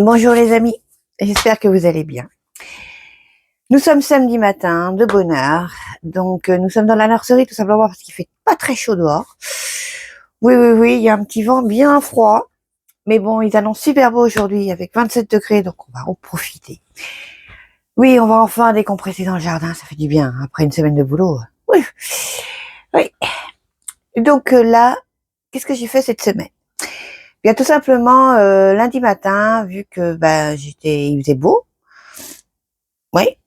Bonjour les amis, j'espère que vous allez bien. Nous sommes samedi matin, de bonne heure, donc nous sommes dans la nurserie tout simplement parce qu'il fait pas très chaud dehors. Oui, il y a un petit vent bien froid, mais bon, ils annoncent super beau aujourd'hui avec 27 degrés, donc on va en profiter. Oui, on va enfin décompresser dans le jardin, ça fait du bien, après une semaine de boulot. Oui. Donc là, qu'est-ce que j'ai fait cette semaine? Bien tout simplement, lundi matin, vu que il faisait beau, oui.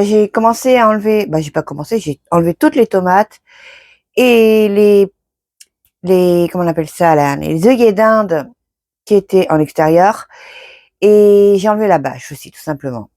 J'ai commencé à enlever, j'ai pas commencé, j'ai enlevé toutes les tomates et comment on appelle ça là, les œillets d'Inde qui étaient en extérieur et j'ai enlevé la bâche aussi, tout simplement.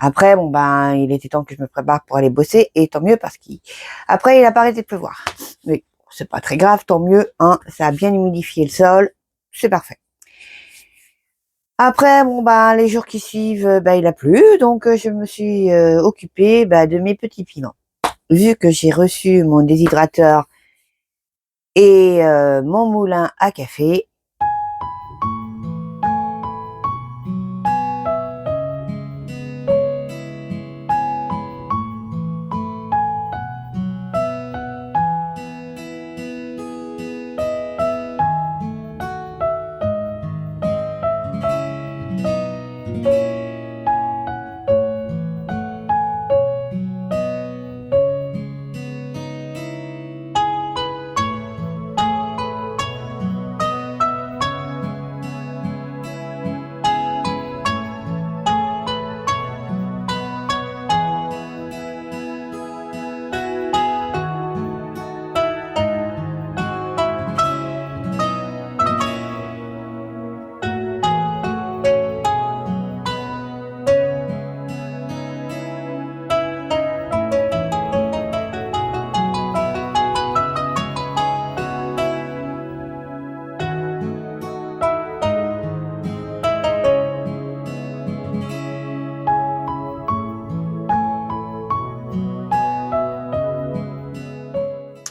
Après, bon ben, il était temps que je me prépare pour aller bosser, et tant mieux parce qu'après il a pas arrêté de pleuvoir. Mais c'est pas très grave, tant mieux, hein, ça a bien humidifié le sol, c'est parfait. Après, bon ben, les jours qui suivent, il a plu, donc je me suis occupée de mes petits piments. Vu que j'ai reçu mon déshydrateur et mon moulin à café,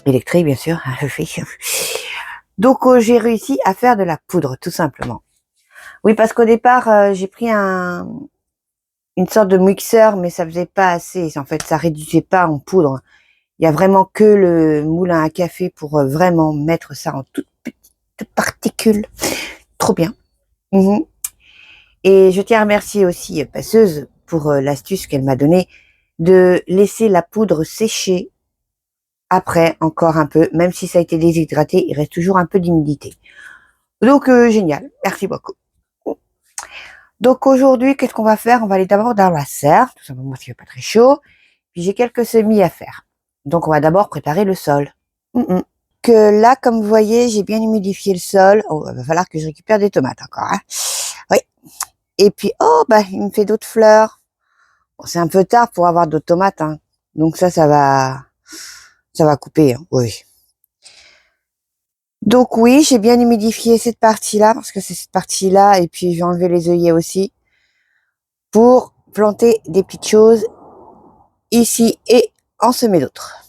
électrique bien sûr, je fais. Donc j'ai réussi à faire de la poudre, tout simplement. Oui, parce qu'au départ, j'ai pris une sorte de mixeur, mais ça faisait pas assez. En fait, ça réduisait pas en poudre. Il y a vraiment que le moulin à café pour vraiment mettre ça en toutes petites particules. Trop bien. Mhm. Et je tiens à remercier aussi Passeuse pour l'astuce qu'elle m'a donnée de laisser la poudre sécher après encore un peu, même si ça a été déshydraté, il reste toujours un peu d'humidité. Donc génial, merci beaucoup. Donc aujourd'hui, qu'est-ce qu'on va faire? On va aller d'abord dans la serre, tout simplement parce qu'il fait pas très chaud. Puis j'ai quelques semis à faire. Donc on va d'abord préparer le sol. Que là, comme vous voyez, j'ai bien humidifié le sol. Oh, il va falloir que je récupère des tomates encore. Hein. Oui. Et puis, il me fait d'autres fleurs. Bon, c'est un peu tard pour avoir d'autres tomates. Hein. Donc ça va couper. Hein. Oui. Donc oui, j'ai bien humidifié cette partie-là, parce que c'est cette partie-là, et puis j'ai enlevé les œillets aussi, pour planter des petites choses ici et en semer d'autres.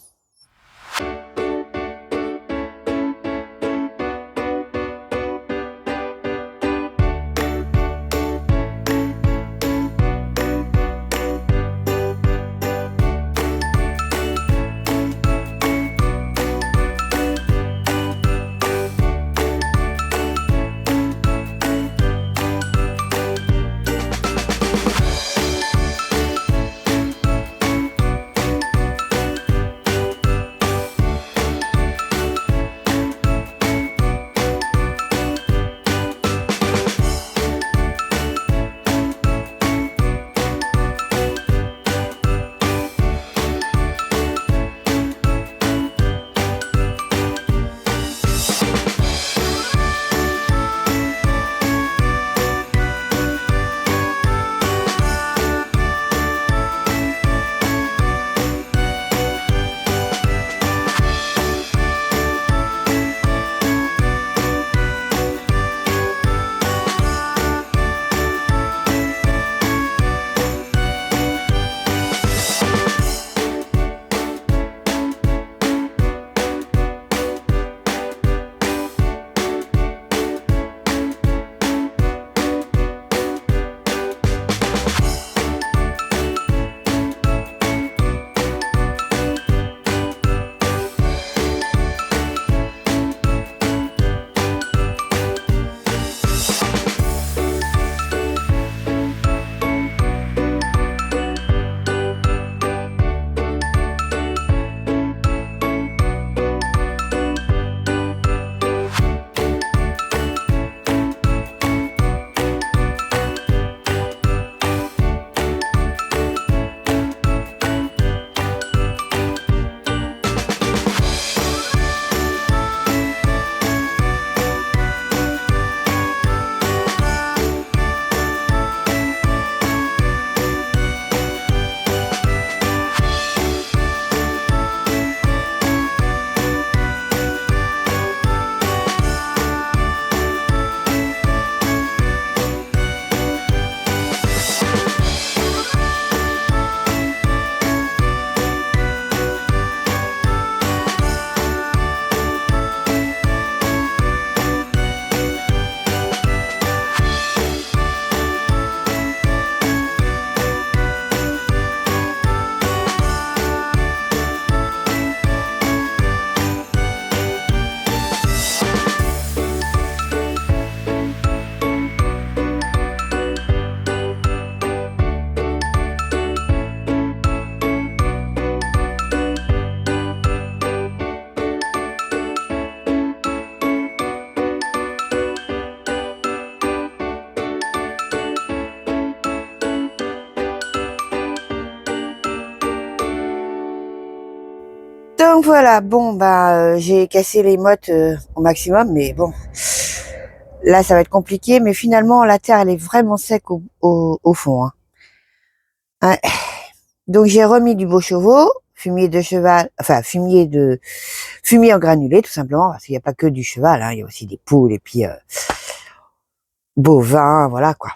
Donc voilà, bon, bah, j'ai cassé les mottes au maximum, mais bon, là, ça va être compliqué. Mais finalement, la terre, elle est vraiment sec au fond. Hein. Ouais. Donc j'ai remis du beau chevaux, fumier de cheval, enfin fumier en granulé tout simplement, parce qu'il n'y a pas que du cheval, hein, il y a aussi des poules et puis bovins, voilà quoi.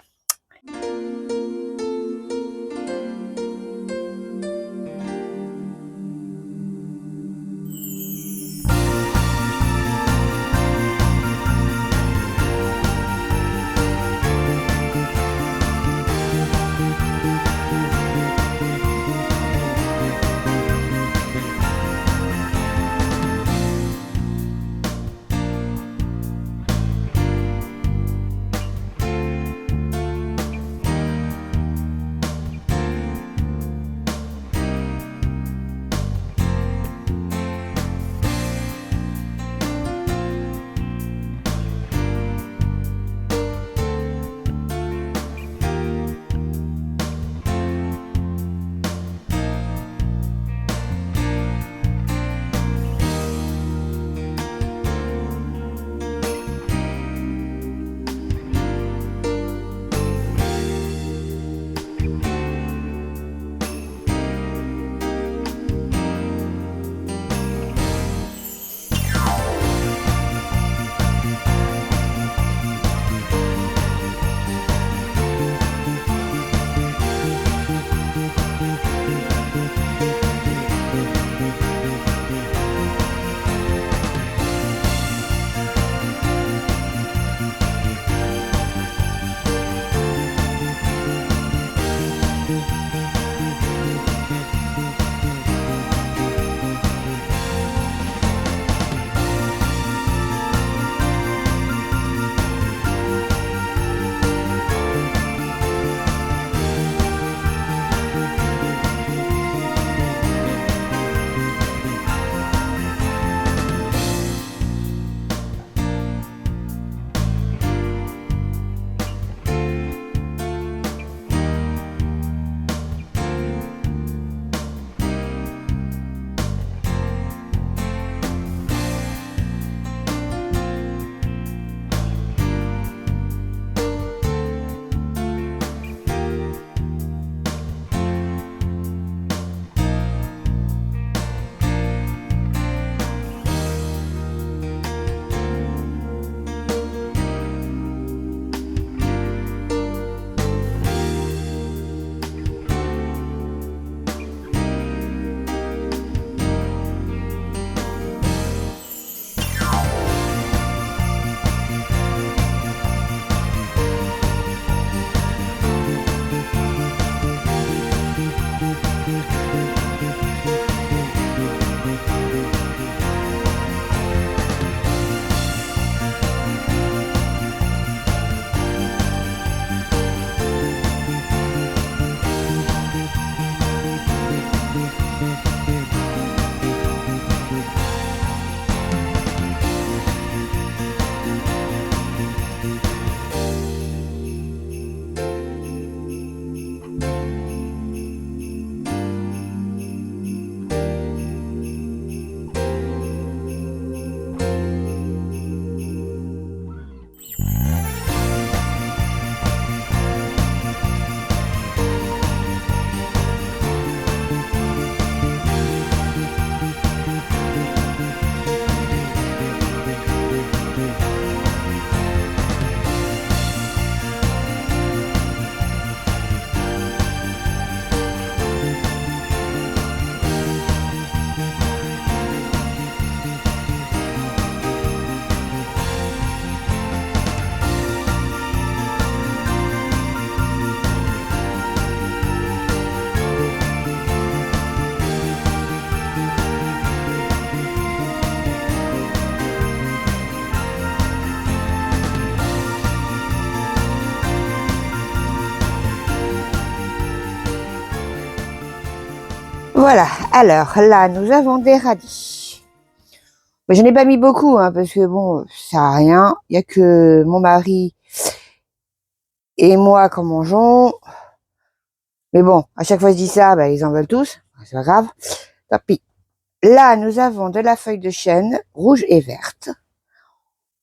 Voilà, alors là, nous avons des radis. Mais je n'ai pas mis beaucoup, hein, parce que bon, ça sert à rien. Il n'y a que mon mari et moi qui en mangeons. Mais bon, à chaque fois que je dis ça, bah, ils en veulent tous. C'est pas grave. Tant pis. là, nous avons de la feuille de chêne rouge et verte.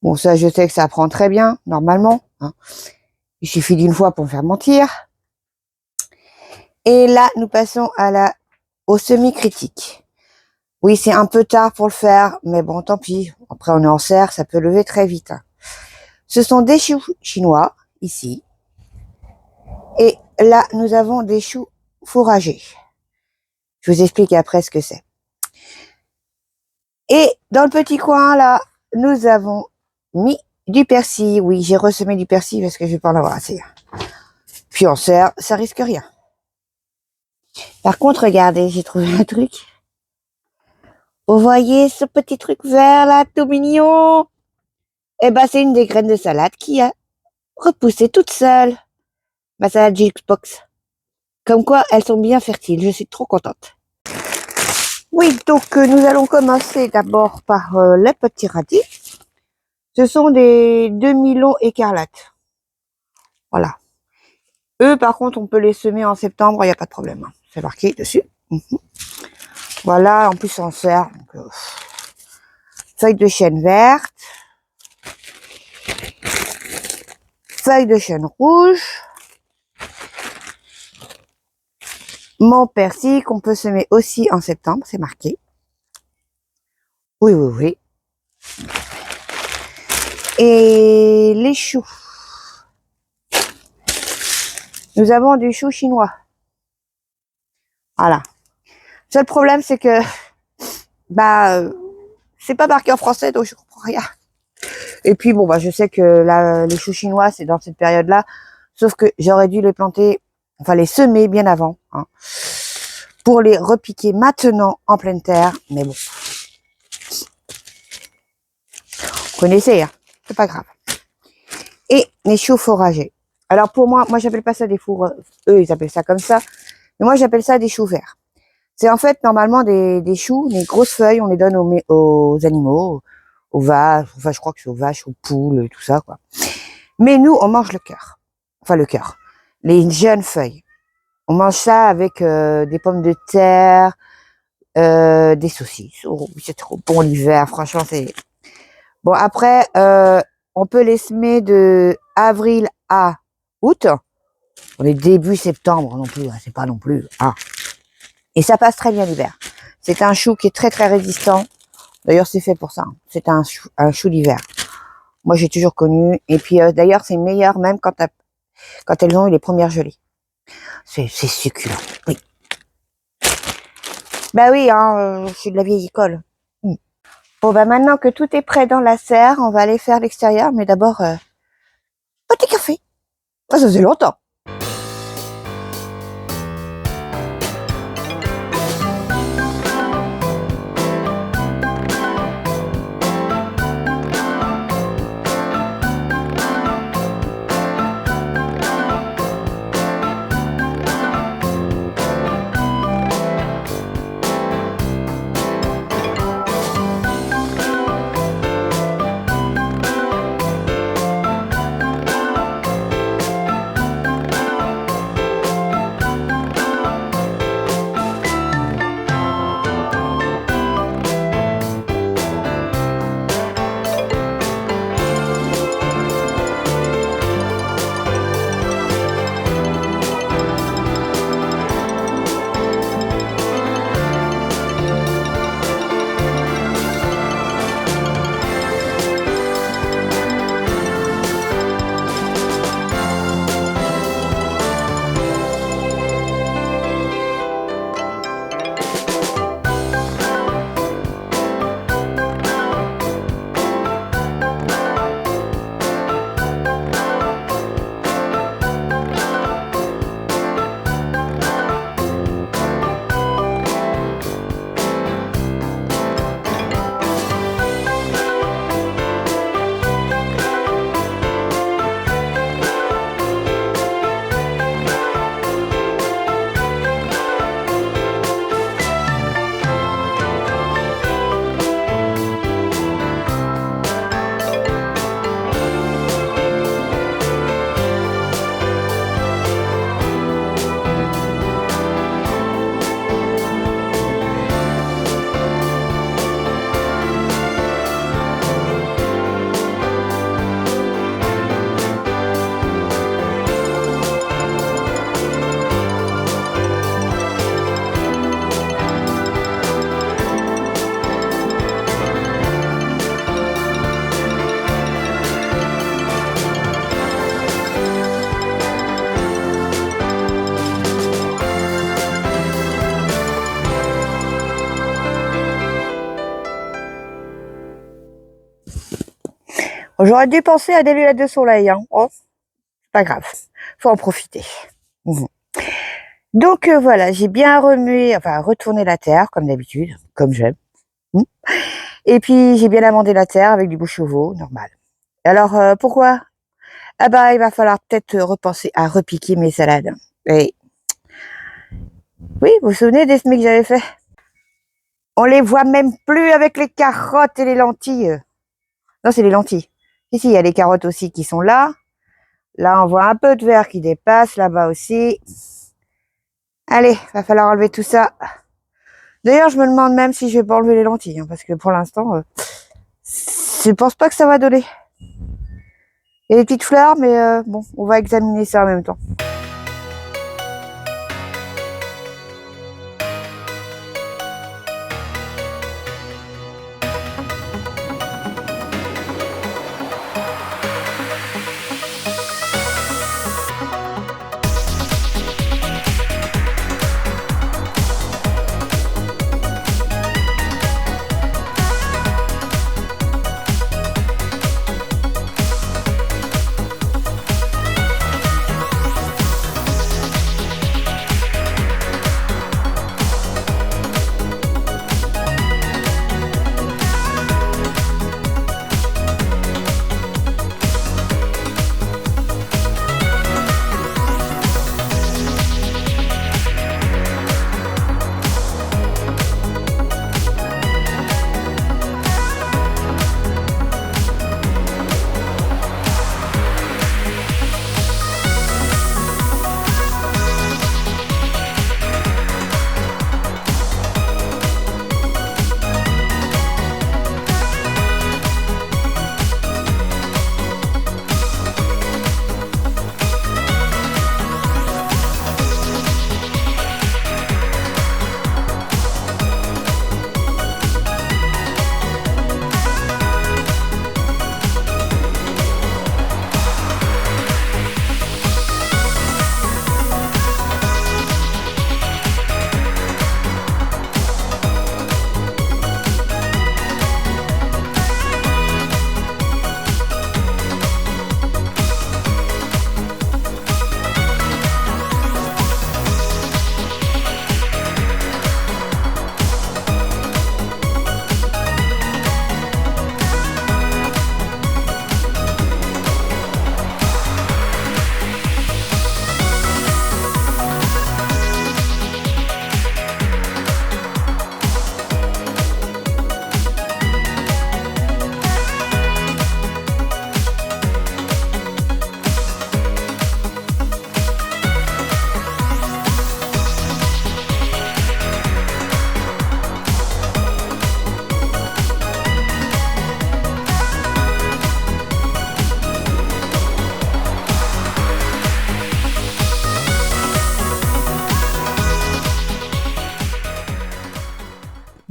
Bon, ça, je sais que ça prend très bien, normalement. Hein. Il suffit d'une fois pour me faire mentir. Et là, nous passons au semi-critique. Oui, c'est un peu tard pour le faire, mais bon, tant pis. Après, on est en serre, ça peut lever très vite. Hein. Ce sont des choux chinois, ici. Et là, nous avons des choux fourragés. Je vous explique après ce que c'est. Et dans le petit coin, là, nous avons mis du persil. Oui, j'ai ressemé du persil parce que je vais pas en avoir assez. Puis en serre, ça risque rien. Par contre, regardez, j'ai trouvé un truc. Vous voyez ce petit truc vert là, tout mignon? Eh ben, c'est une des graines de salade qui a repoussé toute seule. Ma salade Xbox. Comme quoi, elles sont bien fertiles. Je suis trop contente. Oui, donc nous allons commencer d'abord par les petits radis. Ce sont des demi-longs écarlates. Voilà. Eux, par contre, on peut les semer en septembre, il n'y a pas de problème. Hein. C'est marqué dessus. Voilà, en plus on sert. Donc, feuille de chêne verte. Feuille de chêne rouge. Mon persil qu'on peut semer aussi en septembre, c'est marqué. Oui, oui, oui. Et les choux. Nous avons du chou chinois. Voilà. Seul problème, c'est que, c'est pas marqué en français, donc je comprends rien. Et puis, bon, je sais que là, les choux chinois, c'est dans cette période-là. Sauf que j'aurais dû les planter, enfin, les semer bien avant, hein, pour les repiquer maintenant en pleine terre. Mais bon. Vous connaissez, hein. C'est pas grave. Et les choux fourragés. Alors, pour moi j'appelle pas ça des fours, eux, ils appellent ça comme ça. Mais moi, j'appelle ça des choux verts. C'est en fait, normalement, des choux, des grosses feuilles, on les donne aux animaux, aux vaches, enfin, je crois que c'est aux vaches, aux poules, tout ça, quoi. Mais nous, on mange le cœur. Enfin, le cœur. Les jeunes feuilles. On mange ça avec des pommes de terre, des saucisses. Oh, c'est trop bon l'hiver, franchement, c'est... Bon, après, on peut les semer de avril à août. On est début septembre non plus, hein, c'est pas non plus... Ah. Et ça passe très bien l'hiver. C'est un chou qui est très très résistant. D'ailleurs, c'est fait pour ça. Hein. C'est un chou d'hiver. Moi, j'ai toujours connu. Et puis, d'ailleurs, c'est meilleur même quand elles ont eu les premières gelées. C'est succulent. Oui. Bah oui, hein, je suis de la vieille école. Bon, maintenant que tout est prêt dans la serre, on va aller faire l'extérieur. Mais d'abord, petit café. Ça faisait longtemps. J'aurais dû penser à des lunettes de soleil, hein. Oh, pas grave, faut en profiter. Mhm. Donc voilà, j'ai bien remué, enfin retourné la terre comme d'habitude, comme j'aime. Mhm. Et puis j'ai bien amendé la terre avec du bouche-au-veau, normal. Alors pourquoi? Ah bah il va falloir peut-être repenser à repiquer mes salades. Et oui, vous vous souvenez des semis que j'avais fait? On les voit même plus avec les carottes et les lentilles. Non, c'est les lentilles. Ici, il y a les carottes aussi qui sont là. Là, on voit un peu de vert qui dépasse, là-bas aussi. Allez, va falloir enlever tout ça. D'ailleurs, je me demande même si je vais pas enlever les lentilles, hein, parce que pour l'instant, je pense pas que ça va donner. Il y a des petites fleurs, mais bon, on va examiner ça en même temps.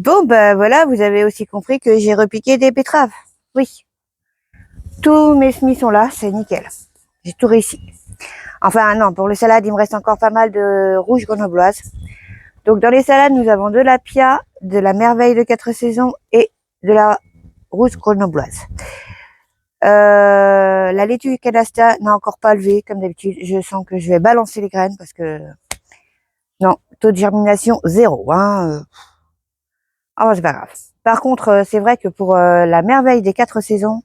Bon, ben voilà, vous avez aussi compris que j'ai repiqué des betteraves. Oui, tous mes semis sont là, c'est nickel. J'ai tout réussi. Enfin non, pour le salade, il me reste encore pas mal de rouge grenobloise. Donc dans les salades, nous avons de la pia, de la merveille de 4 saisons et de la rouge grenobloise. La laitue canasta n'a encore pas levé, comme d'habitude. Je sens que je vais balancer les graines parce que non, taux de germination 0. Hein. Oh, c'est pas grave. Par contre, c'est vrai que pour la merveille des 4 saisons,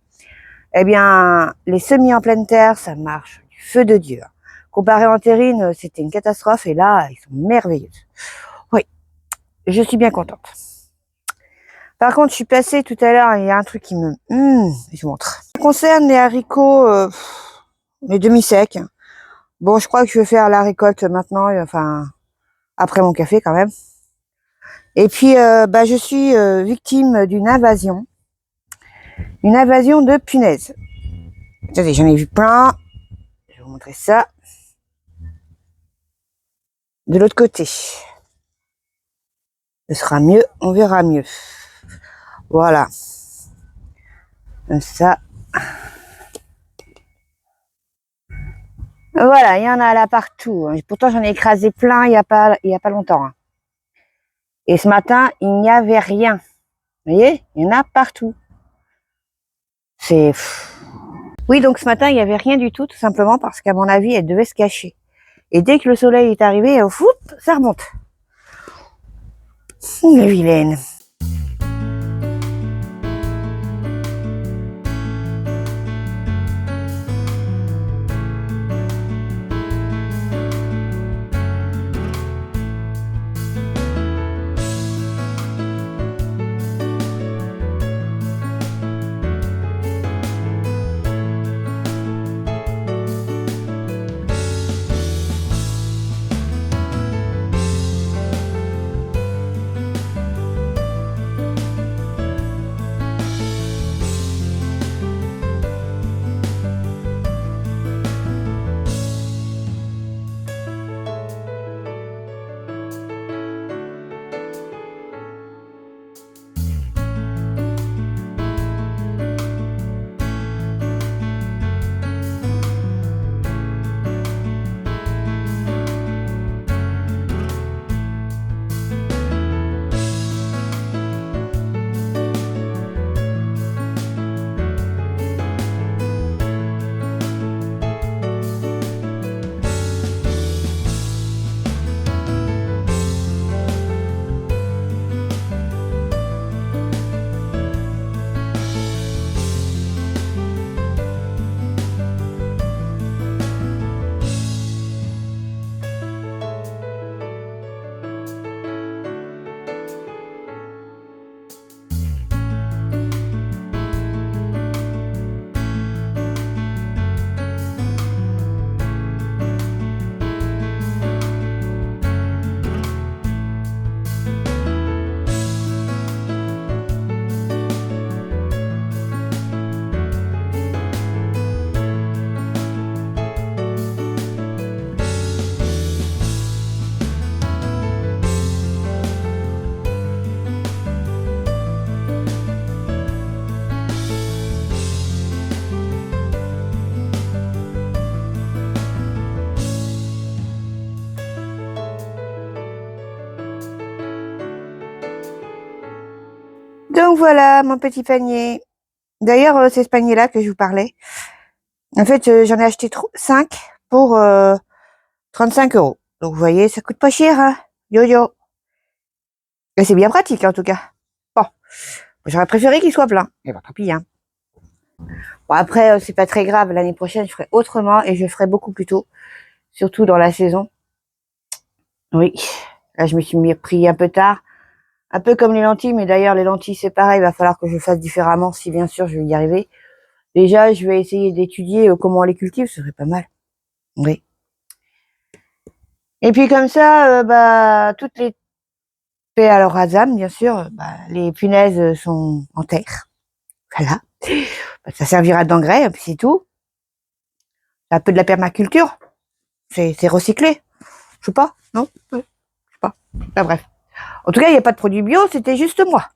eh bien, les semis en pleine terre, ça marche du feu de Dieu. Comparé en terrine, c'était une catastrophe et là, ils sont merveilleux. Oui, je suis bien contente. Par contre, je suis passée tout à l'heure, il y a un truc qui me... je vous montre. Ce qui concerne les haricots, les demi-secs, bon, je crois que je vais faire la récolte maintenant, enfin, après mon café quand même. Et puis, je suis victime d'une invasion de punaises. Attendez, j'en ai vu plein. Je vais vous montrer ça. De l'autre côté. Ce sera mieux, on verra mieux. Voilà. Comme ça. Voilà, il y en a là partout. Pourtant, j'en ai écrasé plein il y a pas longtemps. Et ce matin, il n'y avait rien. Vous voyez, il y en a partout. C'est... Oui, donc ce matin, il n'y avait rien du tout simplement parce qu'à mon avis, elle devait se cacher. Et dès que le soleil est arrivé, ça remonte. La vilaine. Donc voilà mon petit panier. D'ailleurs, c'est ce panier-là que je vous parlais. En fait, j'en ai acheté 5 pour 35 €. Donc vous voyez, ça coûte pas cher, hein. Yo. Et c'est bien pratique en tout cas. Bon, j'aurais préféré qu'il soit plein. Mais bon, tant pis, hein. Bon après, c'est pas très grave. L'année prochaine, je ferai autrement et je ferai beaucoup plus tôt. Surtout dans la saison. Oui, là je me suis pris un peu tard. Un peu comme les lentilles, mais d'ailleurs les lentilles c'est pareil, il va falloir que je fasse différemment si bien sûr je vais y arriver. Déjà, je vais essayer d'étudier comment on les cultive, ce serait pas mal. Oui. Et puis comme ça, toutes les paix à leur Azam, bien sûr, les punaises sont en terre. Voilà. Ça servira d'engrais, puis c'est tout. Un peu de la permaculture. C'est recyclé. Je sais pas, non? Je sais pas. Enfin, bref. En tout cas, il n'y a pas de produit bio, c'était juste moi.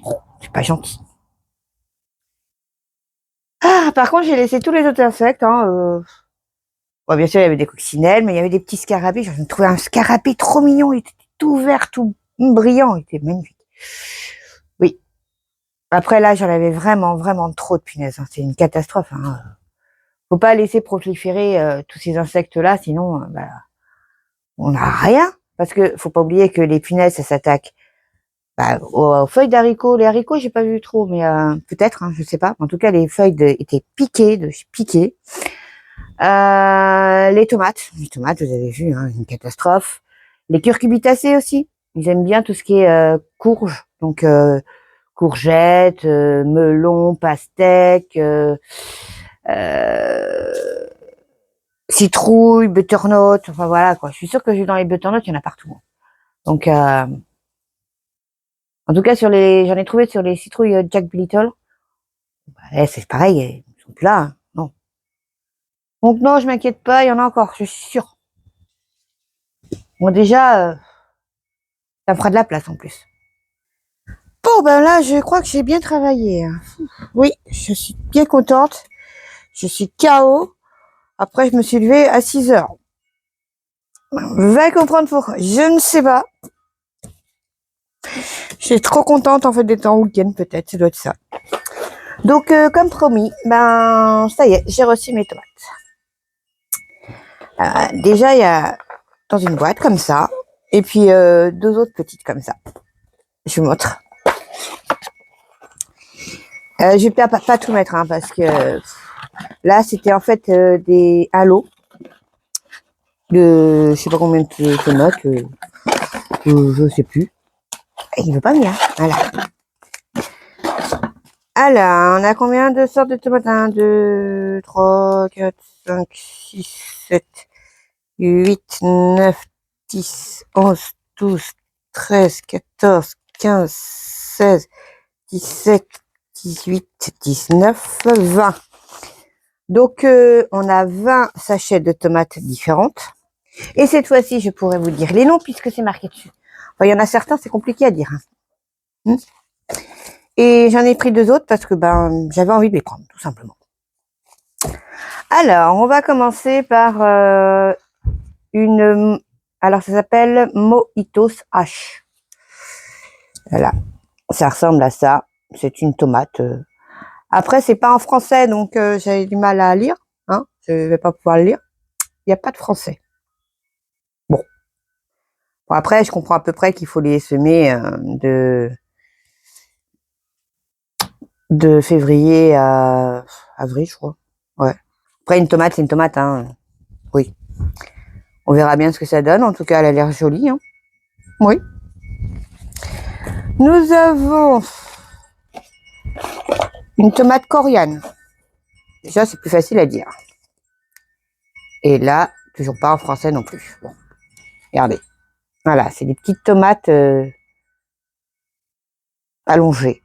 Oh, c'est pas gentil. Ah, par contre, j'ai laissé tous les autres insectes. Bon, bien sûr, il y avait des coccinelles, mais il y avait des petits scarabées. J'en ai trouvé un scarabée trop mignon. Il était tout vert, tout brillant. Il était magnifique. Oui. Après, là, j'en avais vraiment trop de punaises. C'est une catastrophe. Faut pas laisser proliférer tous ces insectes-là, sinon, on n'a rien. Parce que faut pas oublier que les punaises, ça s'attaque aux feuilles d'haricots. Les haricots, j'ai pas vu trop, mais peut-être, je sais pas. En tout cas, les feuilles étaient piquées. Les tomates, vous avez vu, une catastrophe. Les curcubitacées aussi, ils aiment bien tout ce qui est courge, donc courgettes, melons, pastèques, citrouilles, butternuts, enfin voilà quoi. Je suis sûre que dans les butternuts, il y en a partout. Donc, en tout cas, j'en ai trouvé sur les citrouilles Jack Little. C'est pareil, ils sont plus là. Non. Donc non, je m'inquiète pas, il y en a encore, je suis sûre. Bon déjà, ça me fera de la place en plus. Bon là, je crois que j'ai bien travaillé. Oui, je suis bien contente. Je suis KO. Après, je me suis levée à 6 heures. Va comprendre pourquoi. Je ne sais pas. Je suis trop contente en fait d'être en week-end, peut-être, ça doit être ça. Donc, comme promis, ben, ça y est, j'ai reçu mes tomates. Déjà, il y a dans une boîte comme ça, et puis deux autres petites comme ça. Je vous montre. Je vais pas tout mettre, hein, parce que là, c'était en fait des halos de, je sais pas combien de tomates, je sais plus. Il veut pas venir. Voilà. Alors, on a combien de sortes de tomates? 1, 2, 3, 4, 5, 6, 7, 8, 9, 10, 11, 12, 13, 14, 15, 16, 17, 18, 19, 20. Donc, on a 20 sachets de tomates différentes. Et cette fois-ci, je pourrais vous dire les noms puisque c'est marqué dessus. Enfin, il y en a certains, c'est compliqué à dire. Hein. Et j'en ai pris deux autres parce que ben j'avais envie de les prendre, tout simplement. Alors, on va commencer par une... Alors, ça s'appelle Mojitos H. Voilà, ça ressemble à ça. C'est une tomate. Après, c'est pas en français, donc j'avais du mal à lire. Hein, je vais pas pouvoir le lire. Il n'y a pas de français. Bon. Bon, après, je comprends à peu près qu'il faut les semer de février à avril, je crois. Ouais. Après, une tomate, c'est une tomate, hein. Oui. On verra bien ce que ça donne. En tout cas, elle a l'air jolie. Hein. Oui. Nous avons une tomate coriane. Déjà, c'est plus facile à dire. Et là, toujours pas en français non plus. Bon. Regardez. Voilà, c'est des petites tomates allongées.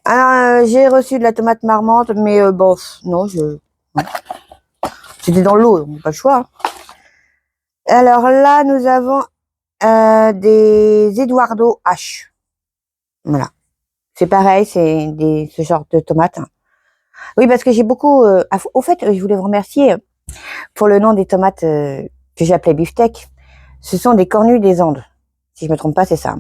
Alors, j'ai reçu de la tomate marmande, mais bon, non, c'était dans l'eau, donc pas le choix. Hein. Alors là, nous avons des Eduardo H. Voilà. C'est pareil, c'est ce genre de tomates. Hein. Oui, parce que j'ai beaucoup... au fait, je voulais vous remercier pour le nom des tomates que j'appelais beefsteak. Ce sont des cornues des Andes. Si je me trompe pas, c'est ça.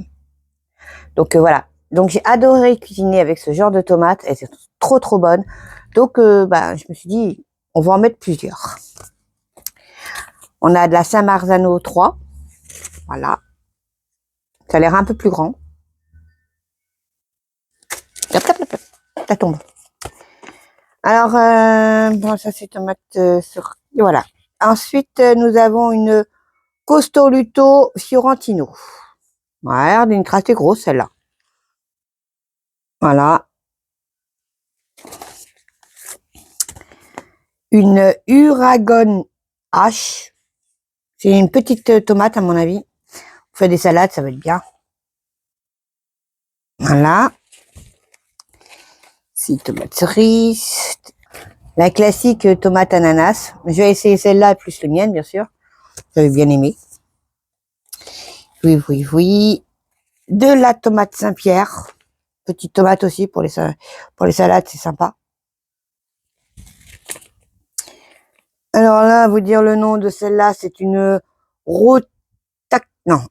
Donc voilà. Donc j'ai adoré cuisiner avec ce genre de tomates. Elles sont trop trop bonnes. Donc bah, je me suis dit, on va en mettre plusieurs. On a de la Saint-Marzano 3. Voilà. Ça a l'air un peu plus grand. Hop, hop, hop, hop. Ça tombe. Alors, bon, ça c'est tomate sur... Voilà. Ensuite, nous avons une Costoluto Fiorentino. Ouais, d'une trace grosse celle-là. Voilà. Une Uragon H. C'est une petite tomate à mon avis. On fait des salades, ça va être bien. Voilà. C'est tomate cerise. La classique tomate ananas. Je vais essayer celle-là plus la mienne, bien sûr. J'avais bien aimé. Oui, oui, oui. De la tomate Saint-Pierre. Petite tomate aussi pour les salades, c'est sympa. Alors là, vous dire le nom de celle-là, c'est une Rotkäppchen.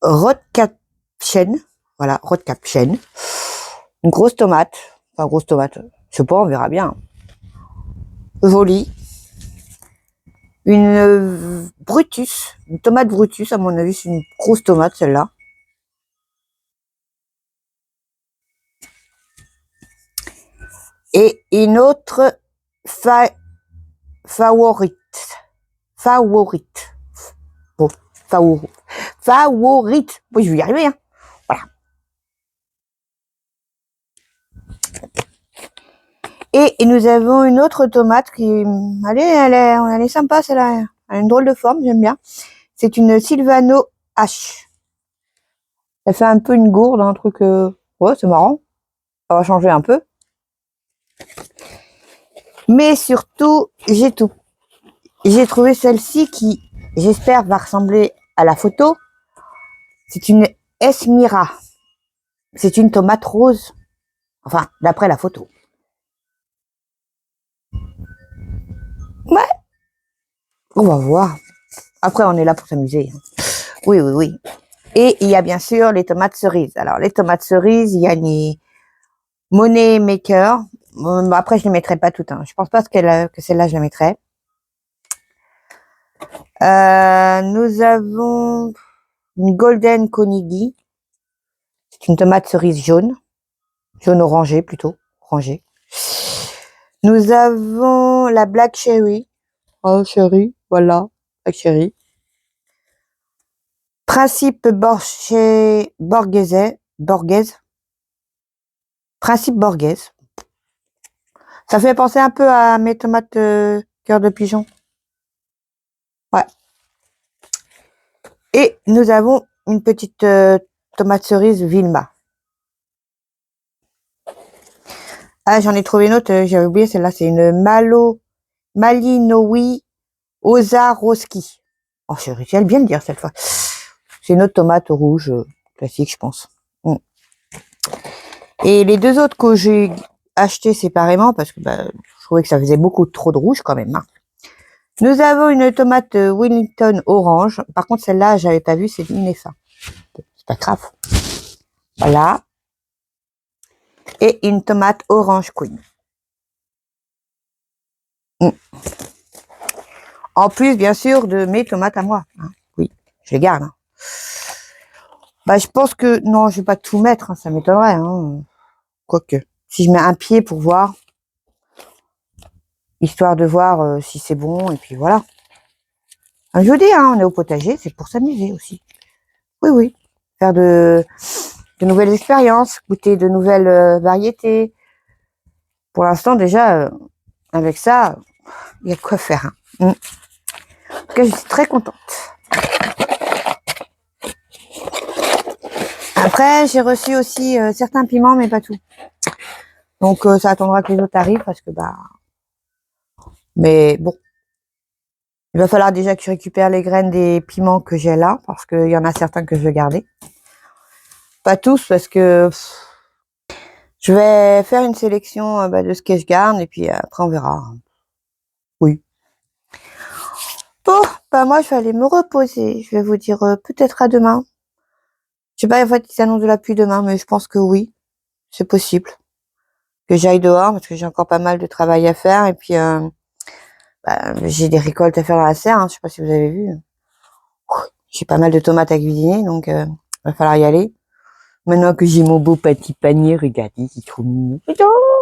Rotkäppchen. Voilà, Rotkäppchen. Une grosse tomate. Enfin, grosse tomate. Je sais pas, on verra bien. Jolie. Une Brutus. Une tomate Brutus, à mon avis, c'est une grosse tomate, celle-là. Et une autre favorite. Bon, favorite. Oui, je vais y arriver, hein. Voilà. Et nous avons une autre tomate qui, elle est sympa, celle-là. Elle a une drôle de forme, j'aime bien. C'est une Silvano H. Elle fait un peu une gourde, un truc, ouais, c'est marrant. Ça va changer un peu. Mais surtout, j'ai trouvé celle-ci qui, j'espère, va ressembler à la photo. C'est une Esmira. C'est une tomate rose. Enfin, d'après la photo. Ouais. On va voir. Après, on est là pour s'amuser. Oui, oui, oui. Et il y a bien sûr les tomates cerises. Alors, les tomates cerises, il y a les Money Maker. Après, je ne les mettrai pas toutes. Hein. Je pense pas que celle-là, je la mettrai. Nous avons une Golden Konigi. C'est une tomate cerise jaune. Jaune orangé plutôt. Orangé. Nous avons la Black Cherry. Oh, cherry. Voilà. Black Cherry. Principe Borghese. Principe Borghese. Ça fait penser un peu à mes tomates cœur de pigeon. Ouais. Et nous avons une petite tomate cerise Vilma. Ah, j'en ai trouvé une autre, j'avais oublié celle-là, c'est une Malinois Ozaroski. Oh, j'ai réussi à bien le dire cette fois. C'est une autre tomate rouge, classique, je pense. Et les deux autres que j'ai achetées séparément, parce que je trouvais que ça faisait beaucoup trop de rouge quand même. Hein. Nous avons une tomate Wellington orange. Par contre, celle-là, j'avais pas vu, c'est Inefa. C'est pas grave. Voilà. Et une tomate orange queen. En plus, bien sûr, de mes tomates à moi. Hein. Oui, je les garde. Hein. Je pense que... Non, je vais pas tout mettre, hein, ça m'étonnerait. Hein. Quoique. Si je mets un pied pour voir, histoire de voir si c'est bon, et puis voilà. Je vous dis, hein, on est au potager, c'est pour s'amuser aussi. Oui, oui. Faire de nouvelles expériences, goûter de nouvelles variétés. Pour l'instant, déjà, avec ça, il y a de quoi faire. Hein. En tout cas, je suis très contente. Après, j'ai reçu aussi certains piments, mais pas tout. Donc, ça attendra que les autres arrivent parce que, mais bon. Il va falloir déjà que je récupère les graines des piments que j'ai là, parce qu'il y en a certains que je vais garder. Pas tous, parce que je vais faire une sélection de ce que je garde, et puis après on verra. Oui. Bon, moi je vais aller me reposer. Je vais vous dire peut-être à demain. Je sais pas, en fait, ils annoncent de la pluie demain, mais je pense que oui, c'est possible. Que j'aille dehors, parce que j'ai encore pas mal de travail à faire, et puis j'ai des récoltes à faire dans la serre, hein, je sais pas si vous avez vu. J'ai pas mal de tomates à cuisiner, donc va falloir y aller. Maintenant que j'ai mon beau petit panier, regardez, c'est trop mignon.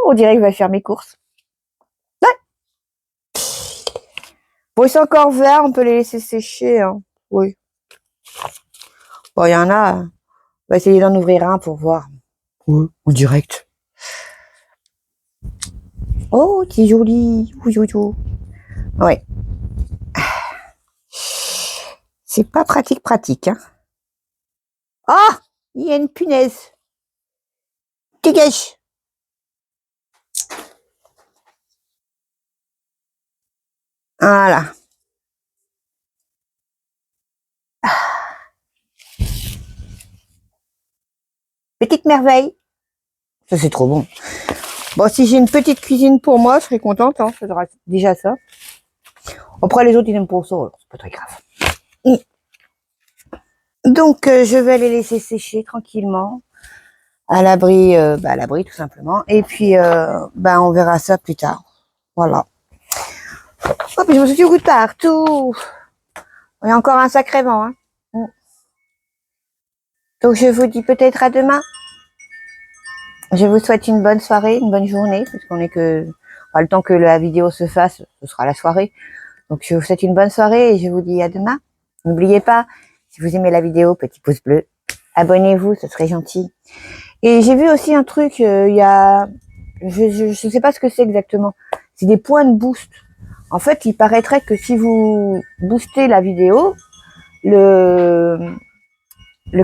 On dirait qu'il va faire mes courses. Ouais. Bon, ils sont encore verts, on peut les laisser sécher. Hein. Oui. Bon, il y en a. On va essayer d'en ouvrir un pour voir. Oui, en direct. Oh, c'est joli. Ouais. C'est pas pratique, hein. Ah, il y a une punaise. Dégage. Voilà. Petite merveille. Ça, c'est trop bon. Bon, si j'ai une petite cuisine pour moi, je serais contente. Hein, ça sera déjà ça. Après, les autres, ils n'aiment pas ça. Alors c'est pas très grave. Donc, je vais les laisser sécher tranquillement. À l'abri, à l'abri, tout simplement. Et puis, on verra ça plus tard. Voilà. Oh, puis je me suis dit partout. Il y a encore un sacré vent. Hein. Donc, je vous dis peut-être à demain. Je vous souhaite une bonne soirée, une bonne journée, puisqu'on est que... le temps que la vidéo se fasse, ce sera la soirée. Donc, je vous souhaite une bonne soirée et je vous dis à demain. N'oubliez pas, si vous aimez la vidéo, petit pouce bleu. Abonnez-vous, ce serait gentil. Et j'ai vu aussi un truc, il y a... Je sais pas ce que c'est exactement. C'est des points de boost. En fait, il paraîtrait que si vous boostez la vidéo, le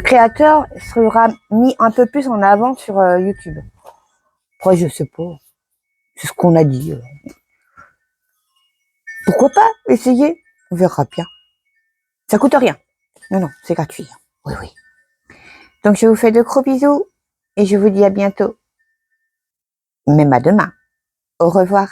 créateur sera mis un peu plus en avant sur YouTube. Après, je sais pas. C'est ce qu'on a dit. Pourquoi pas essayer? On verra bien. Ça coûte rien. Non, c'est gratuit. Oui. Donc, je vous fais de gros bisous et je vous dis à bientôt. Même à demain. Au revoir.